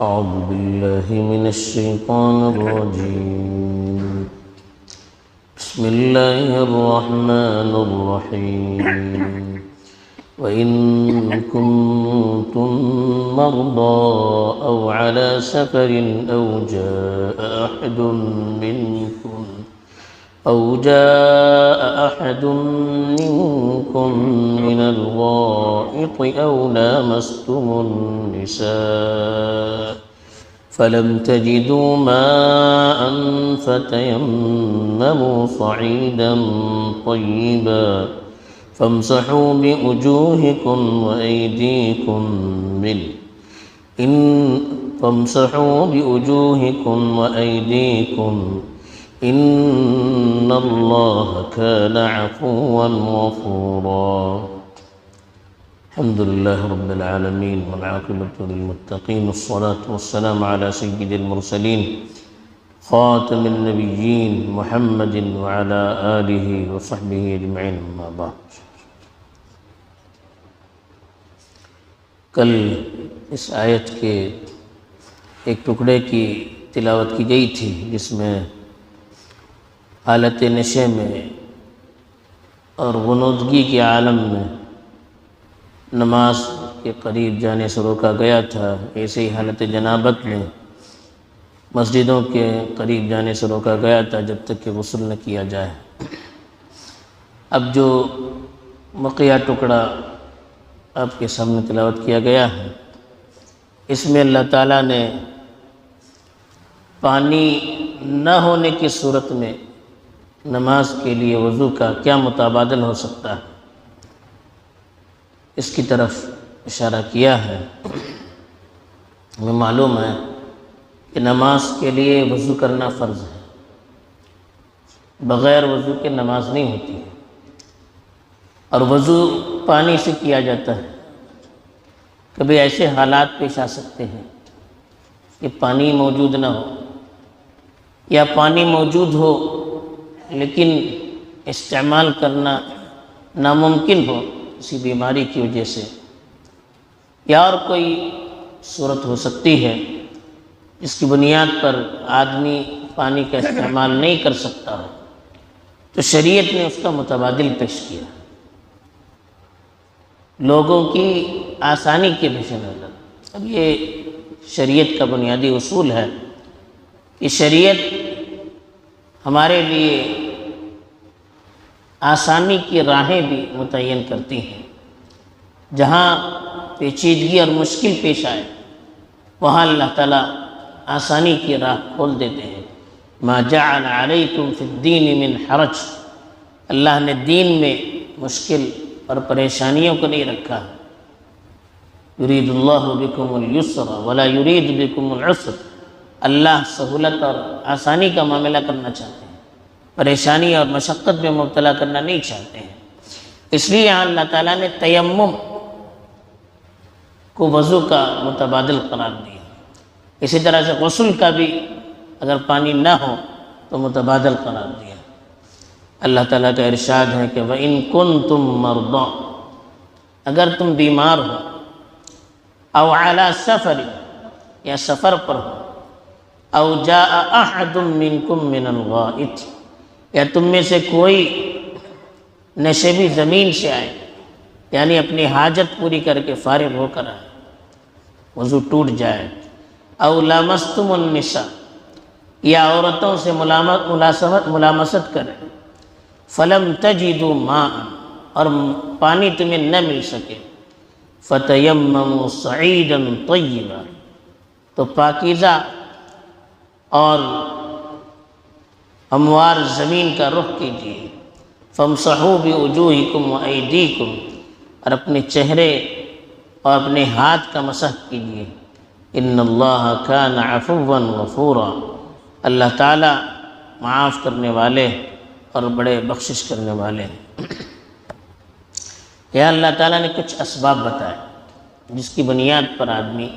أعوذ بالله من الشيطان الرجيم. بسم الله الرحمن الرحيم. وإن كنتم مرضى أو على سفر أو جاء أحد منكم من الغائط أو لامستم النساء فلم تجدوا ماء فتيمموا صعيدا طيبا فامسحوا بوجوهكم وأيديكم إن الله كان عفوا غفورا. الحمد لله رب العالمين والعاقبة للمتقين والصلاة والسلام على سيد المرسلين خاتم النبيين محمد وعلى آله وصحبه أجمعين. أما بعد. کل اس آیت کے ایک ٹکڑے کی تلاوت کی گئی تھی جس میں حالت نشے میں اور غنودگی کے عالم میں نماز کے قریب جانے سے روکا گیا تھا. ایسے ہی حالت جنابت میں مسجدوں کے قریب جانے سے روکا گیا تھا جب تک کہ غسل نہ کیا جائے. اب جو بقیہ ٹکڑا آپ کے سامنے تلاوت کیا گیا ہے اس میں اللہ تعالیٰ نے پانی نہ ہونے کی صورت میں نماز کے لیے وضو کا کیا متبادل ہو سکتا ہے اس کی طرف اشارہ کیا ہے. ہمیں معلوم ہے کہ نماز کے لیے وضو کرنا فرض ہے. بغیر وضو کے نماز نہیں ہوتی ہے اور وضو پانی سے کیا جاتا ہے. کبھی ایسے حالات پیش آ سکتے ہیں کہ پانی موجود نہ ہو یا پانی موجود ہو لیکن استعمال کرنا ناممکن ہو کسی بیماری کی وجہ سے، یا اور کوئی صورت ہو سکتی ہے جس کی بنیاد پر آدمی پانی کا استعمال نہیں کر سکتا ہو، تو شریعت نے اس کا متبادل پیش کیا. لوگوں کی آسانی کے پیش نظر اب یہ شریعت کا بنیادی اصول ہے کہ شریعت ہمارے لیے آسانی کی راہیں بھی متعین کرتی ہیں. جہاں پیچیدگی اور مشکل پیش آئے وہاں اللہ تعالیٰ آسانی کی راہ کھول دیتے ہیں. ما جعل علیکم فی الدین من حرج، اللہ نے دین میں مشکل اور پریشانیوں کو نہیں رکھا. یرید اللہ بکم الیسر ولا یرید بکم العسر، اللہ سہولت اور آسانی کا معاملہ کرنا چاہتے ہیں، پریشانی اور مشقت میں مبتلا کرنا نہیں چاہتے ہیں. اس لیے یہاں اللہ تعالیٰ نے تیمم کو وضو کا متبادل قرار دیا. اسی طرح سے غسل کا بھی اگر پانی نہ ہو تو متبادل قرار دیا. اللہ تعالیٰ کا ارشاد ہے کہ وَإِن كُنتُم مَرْضَىٰ، اگر تم بیمار ہو، او علی سفر، یا سفر پر ہو، او جاء احد منکم من الغائط، یا تم میں سے کوئی نشیبی زمین سے آئے یعنی اپنی حاجت پوری کر کے فارغ ہو کر آئے، وضو ٹوٹ جائے. او لامستم النساء، یا عورتوں سے ملامست کرے. فلم تجدوا ماء، اور پانی تمہیں نہ مل سکے. فتیمموا صعیدا طیبا، تو پاکیزہ اور ہموار زمین کا رخ کیجیے. فامسحوا بوجوہکم وایدیکم، اور اپنے چہرے اور اپنے ہاتھ کا مسح کیجیے. ان اللہ کان عفوا غفورا، اللہ تعالیٰ معاف کرنے والے اور بڑے بخشش کرنے والے ہیں. یا اللہ تعالیٰ نے کچھ اسباب بتائے جس کی بنیاد پر آدمی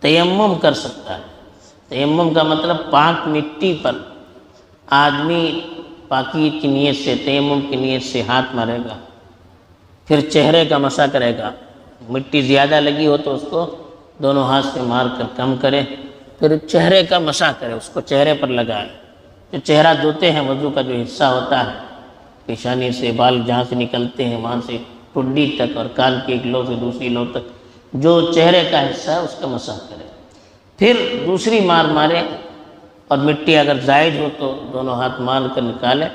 تیمم کر سکتا ہے. تیمم کا مطلب پاک مٹی پر آدمی پاکی کی نیت سے، تیمم کی نیت سے ہاتھ مارے گا، پھر چہرے کا مسح کرے گا. مٹی زیادہ لگی ہو تو اس کو دونوں ہاتھ سے مار کر کم کرے، پھر چہرے کا مسح کرے، اس کو چہرے پر لگائے۔ جو چہرہ دھوتے ہیں وضو کا جو حصہ ہوتا ہے، پیشانی سے بال جہاں سے نکلتے ہیں وہاں سے ٹڈی تک اور کان کی ایک لو سے دوسری لو تک جو چہرے کا حصہ ہے اس کا مسح کرے، پھر دوسری مار مارے، اور مٹی اگر زائد ہو تو دونوں ہاتھ مار کر نکالے،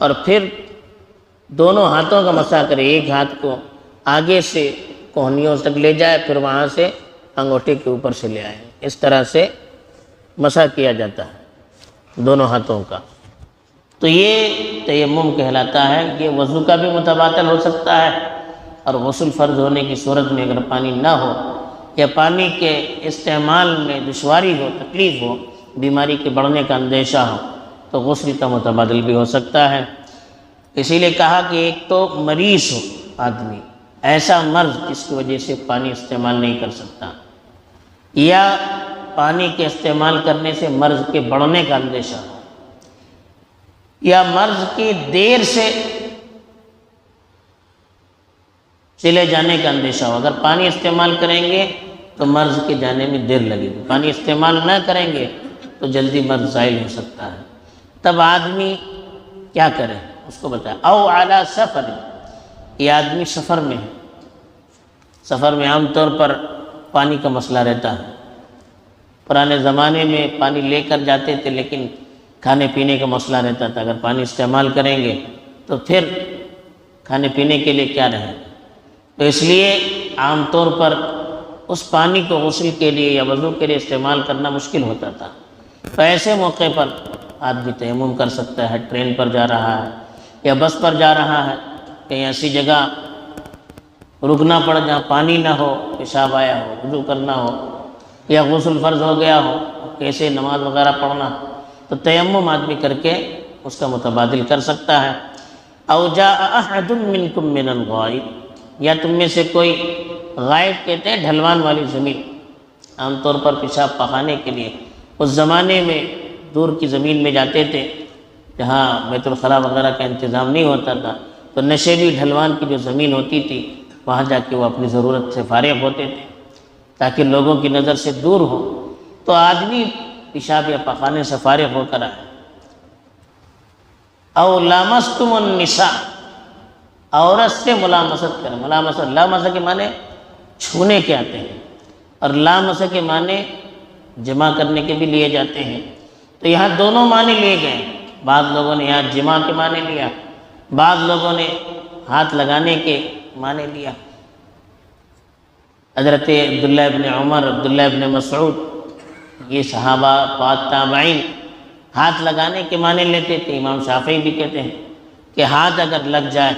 اور پھر دونوں ہاتھوں کا مسح کرے۔ ایک ہاتھ کو آگے سے کوہنیوں تک لے جائے، پھر وہاں سے انگوٹھے کے اوپر سے لے آئے۔ اس طرح سے مسح کیا جاتا ہے دونوں ہاتھوں کا۔ تو یہ تیمم کہلاتا ہے۔ یہ وضو کا بھی متبادل ہو سکتا ہے، اور غسل فرض ہونے کی صورت میں اگر پانی نہ ہو یا پانی کے استعمال میں دشواری ہو، تکلیف ہو، بیماری کے بڑھنے کا اندیشہ ہو، تو غسل کا متبادل بھی ہو سکتا ہے۔ اسی لیے کہا کہ ایک تو مریض ہو آدمی، ایسا مرض جس کی وجہ سے پانی استعمال نہیں کر سکتا، یا پانی کے استعمال کرنے سے مرض کے بڑھنے کا اندیشہ ہو، یا مرض کی دیر سے چلے جانے کا اندیشہ ہو۔ اگر پانی استعمال کریں گے تو مرض کے جانے میں دیر لگے گی، پانی استعمال نہ کریں گے تو جلدی مرض زائل ہو سکتا ہے۔ تب آدمی کیا کرے اس کو بتائیں۔ او علی سفر، یہ آدمی سفر میں ہے۔ سفر میں عام طور پر پانی کا مسئلہ رہتا ہے۔ پرانے زمانے میں پانی لے کر جاتے تھے، لیکن کھانے پینے کا مسئلہ رہتا تھا۔ اگر پانی استعمال کریں گے تو پھر کھانے پینے کے لیے کیا رہے، تو اس لیے عام طور پر اس پانی کو غسل کے لیے یا وضو کے لیے استعمال کرنا مشکل ہوتا تھا۔ تو ایسے موقع پر آدمی تیمم کر سکتا ہے۔ ٹرین پر جا رہا ہے یا بس پر جا رہا ہے، کہیں ایسی جگہ رکنا پڑ جہاں پانی نہ ہو، پیشاب آیا ہو، وضو کرنا ہو، یا غسل فرض ہو گیا ہو، کیسے نماز وغیرہ پڑھنا، تو تیمم آدمی کر کے اس کا متبادل کر سکتا ہے۔ او جاء احد منکم من الغائط، یا تم میں سے کوئی، غائط کہتے ہیں ڈھلوان والی زمین، عام طور پر پیشاب پخانے کے لیے اس زمانے میں دور کی زمین میں جاتے تھے جہاں بیت الخلاء وغیرہ کا انتظام نہیں ہوتا تھا، تو نشیبی ڈھلوان کی جو زمین ہوتی تھی وہاں جا کے وہ اپنی ضرورت سے فارغ ہوتے تھے تاکہ لوگوں کی نظر سے دور ہو۔ تو آدمی پیشاب یا پخانے سے فارغ ہو کر آئے۔ او لامستم النساء، عورت سے ملامست کریں۔ ملامست، لامست کے معنی چھونے کے آتے ہیں، اور لامست کے معنی جمع کرنے کے بھی لیے جاتے ہیں۔ تو یہاں دونوں معنی لیے گئے۔ بعض لوگوں نے یہاں جمع کے معنی لیا، بعض لوگوں نے ہاتھ لگانے کے معنی لیا۔ حضرت عبداللہ ابن عمر، عبداللہ ابن مسعود، یہ صحابہ پاک تابعین ہاتھ لگانے کے معنی لیتے تھے۔ امام شافعی بھی کہتے ہیں کہ ہاتھ اگر لگ جائے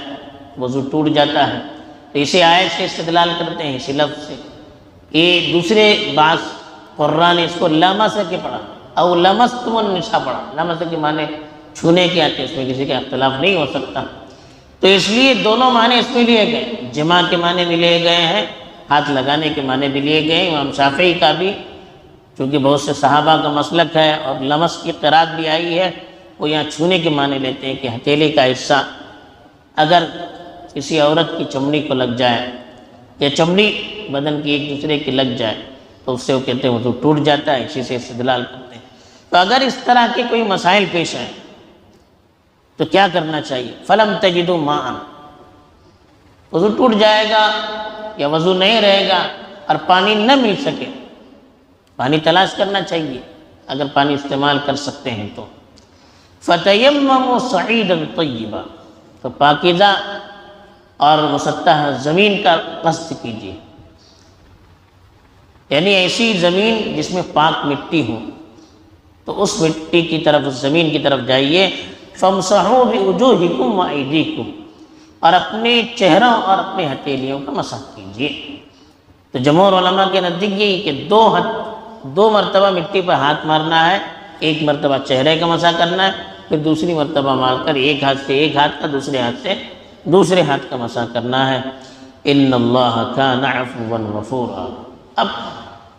وضو ٹوٹ جاتا ہے، تو اسے آیت سے استدلال کرتے ہیں، اسی لفظ سے۔ یہ دوسرے بعض قراء نے اس کو لامس کے پڑھا، او لمستم النساء پڑھا۔ لمس کے معنی چھونے کے آتے ہیں، اس میں کسی کا اختلاف نہیں ہو سکتا۔ تو اس لیے دونوں معنی اس میں لیے گئے، جمع کے معنی بھی لیے گئے ہیں، ہاتھ لگانے کے معنی بھی لیے گئے ہیں۔ امام شافعی کا بھی، چونکہ بہت سے صحابہ کا مسلک ہے اور لمس کی قرات بھی آئی ہے، وہ یہاں چھونے کے معنی لیتے ہیں کہ ہتھیلی کا حصہ اگر کسی عورت کی چمڑی کو لگ جائے یا چمڑی بدن کی ایک دوسرے کی لگ جائے تو اس سے وہ کہتے ہیں وضو ٹوٹ جاتا ہے، اسی سے استدلال کرتے ہیں۔ تو اگر اس طرح کے کوئی مسائل پیش آئیں تو کیا کرنا چاہیے؟ فلم تجدوا ماء، وضو ٹوٹ جائے گا یا وضو نہیں رہے گا اور پانی نہ مل سکے، پانی تلاش کرنا چاہیے اگر پانی استعمال کر سکتے ہیں تو۔ فتیمموا صعیدا طیبا، تو پاکیزہ اور مسطح زمین کا قصد کیجیے، یعنی ایسی زمین جس میں پاک مٹی ہو، تو اس مٹی کی طرف، اس زمین کی طرف جائیے۔ فامسحوا بوجوہکم وایدیکم، اور اپنے چہروں اور اپنے ہتھیلیوں کا مسح کیجیے۔ تو جمہور علماء کے نزدیک یہ کہ دو مرتبہ مٹی پر ہاتھ مارنا ہے، ایک مرتبہ چہرے کا مسح کرنا ہے، پھر دوسری مرتبہ مار کر ایک ہاتھ سے ایک ہاتھ کا، دوسرے ہاتھ سے دوسرے ہاتھ کا مسح کرنا ہے۔ ان اللہ کان عفوا غفورا، اب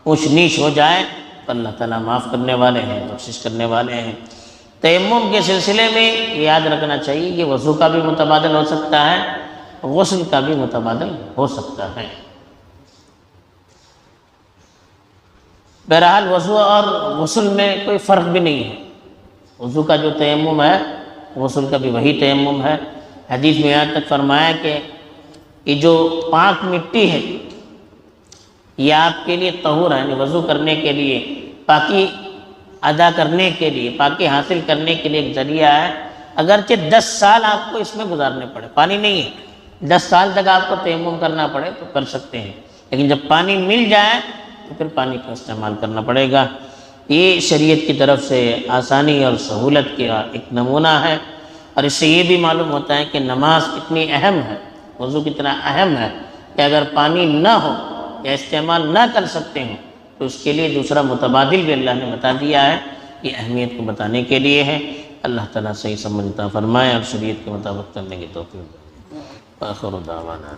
اونچ نیچ ہو جائے تو اللہ تعالیٰ معاف کرنے والے ہیں، بخشش کرنے والے ہیں۔ تیمم کے سلسلے میں یاد رکھنا چاہیے کہ وضو کا بھی متبادل ہو سکتا ہے، غسل کا بھی متبادل ہو سکتا ہے۔ بہرحال وضو اور غسل میں کوئی فرق بھی نہیں ہے، وضو کا جو تیمم ہے غسل کا بھی وہی تیمم ہے۔ حدیث میں یہاں تک فرمایا کہ یہ جو پاک مٹی ہے یہ آپ کے لیے طہور ہے، یعنی وضو کرنے کے لیے، پاکی ادا کرنے کے لیے، پاکی حاصل کرنے کے لیے ایک ذریعہ ہے۔ اگرچہ 10 سال آپ کو اس میں گزارنے پڑے، پانی نہیں ہے، 10 سال تک آپ کو تیمم کرنا پڑے تو کر سکتے ہیں، لیکن جب پانی مل جائے تو پھر پانی کا استعمال کرنا پڑے گا۔ یہ شریعت کی طرف سے آسانی اور سہولت کا ایک نمونہ ہے، اور اس سے یہ بھی معلوم ہوتا ہے کہ نماز کتنی اہم ہے، وضو کتنا اہم ہے کہ اگر پانی نہ ہو یا استعمال نہ کر سکتے ہوں تو اس کے لیے دوسرا متبادل بھی اللہ نے بتا دیا ہے، یہ اہمیت کو بتانے کے لیے ہے۔ اللہ تعالیٰ صحیح سمجھتا فرمائے اور شریعت کے مطابق کرنے کی توفیق دے۔ آخر دعوانا